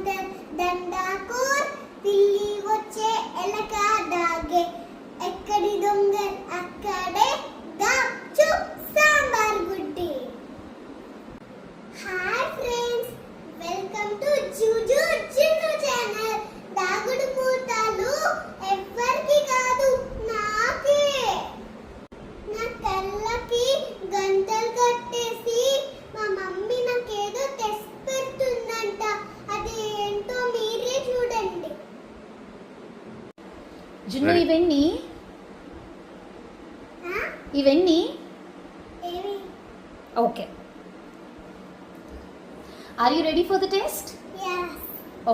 దండాకూర్ పిల్లి వచ్చే ఎలక దాగే ఎక్కడి దొంగ అక్కడే దాచు సాంబార్ గుడ్డి. Hi friends, welcome to Juju Jinnu channel. దాగుడు మూతలు ఎవ్వరికి కాదు, నాకే. నా తెల్లకి గంటలు కట్టేసి మా మమ్మీ నాకేదో తెచ్చి పెడుతుందంట. అది ఏంటో మీరే చూడండి. జున్ను, ఇవన్నీ okay. Are you ready for the taste?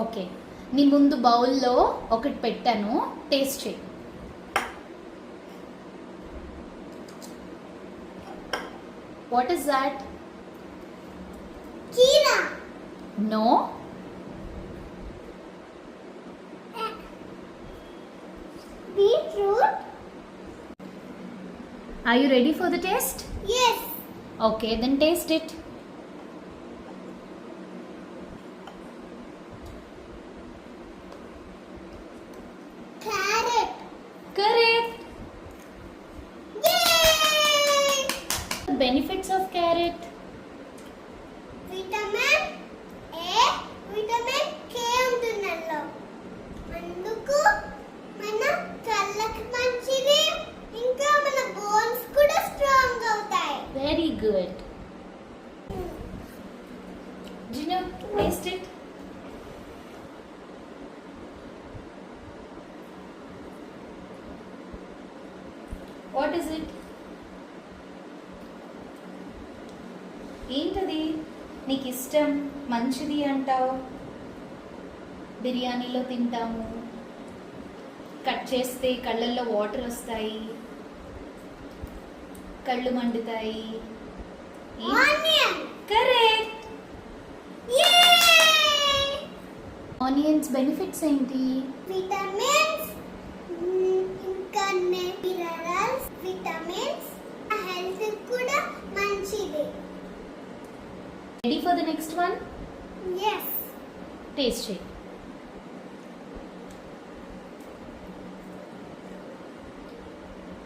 Okay, నీ ముందు బౌల్లో ఒకటి పెట్టాను, టేస్ట్ చేయి. What is that? కీరా. No. Beetroot. Are you ready for the taste? Yes. Okay, then taste it. Carrot. Correct. Yay! The benefits of carrot. Vitamin A, vitamin K ఉంటుందల్లో. అందుకు మన కళ్ళకి మంచిది, ఇంకా మన బోన్స్ కూడా స్ట్రాంగ్ అవుతాయి. Very good. Jinu, taste it. What is it? ఏంటది నీకు ఇష్టం, మంచిది అంటావు? బిర్యానీలో తింటాము, కట్ చేస్తే కళ్ళల్లో వాటర్ వస్తాయి, కళ్ళు మండుతాయి. Onion. Correct. Yay! Onions benefits ఏంటి? విటమిన్స్, ఇంకా మినరల్స్, విటమిన్స్ హెల్త్ కూడా మంచిది. Ready for the next one? Yes. Taste చేయి.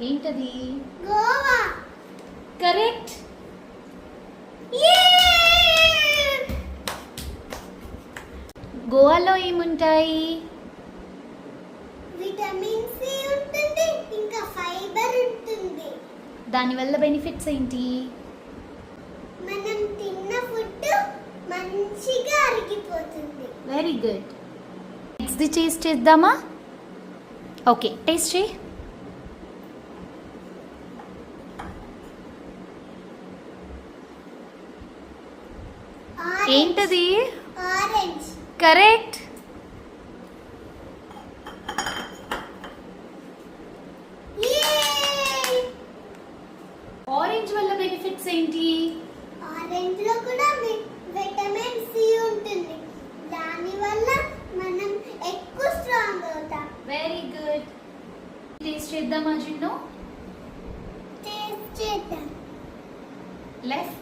ఏంటది? గోవా. కరెక్ట్. Yay! గోవాలో ఏముంటాయి? విటమిన్ సి ఉంటుంది, ఇంకా ఫైబర్ ఉంటుంది. దానివల్ల బెనిఫిట్స్ ఏంటి? మనం తిన్న ఫుడ్ మంచిగా అరిగిపోతుంది. Very good. Next the taste చేద్దామా? ఓకే, టేస్ట్ చేయి. ఏంటది? ఆరెంజ్. కరెక్ట్. ఆరెంజ్ వల్ల బెనిఫిట్స్ ఏంటి? ఆరెంజ్ లో కూడా విటమిన్ సి ఉంటుంది, దాని వల్ల మనం ఎక్కువ స్ట్రాంగ్ అవుతాం. Very good. టేస్ట్ చేద్దామా జిన్ను? టేస్ట్ చేద్దాం. లెఫ్ట్.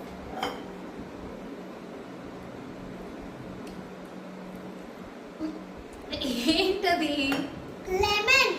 ఏంటది? లెమన్.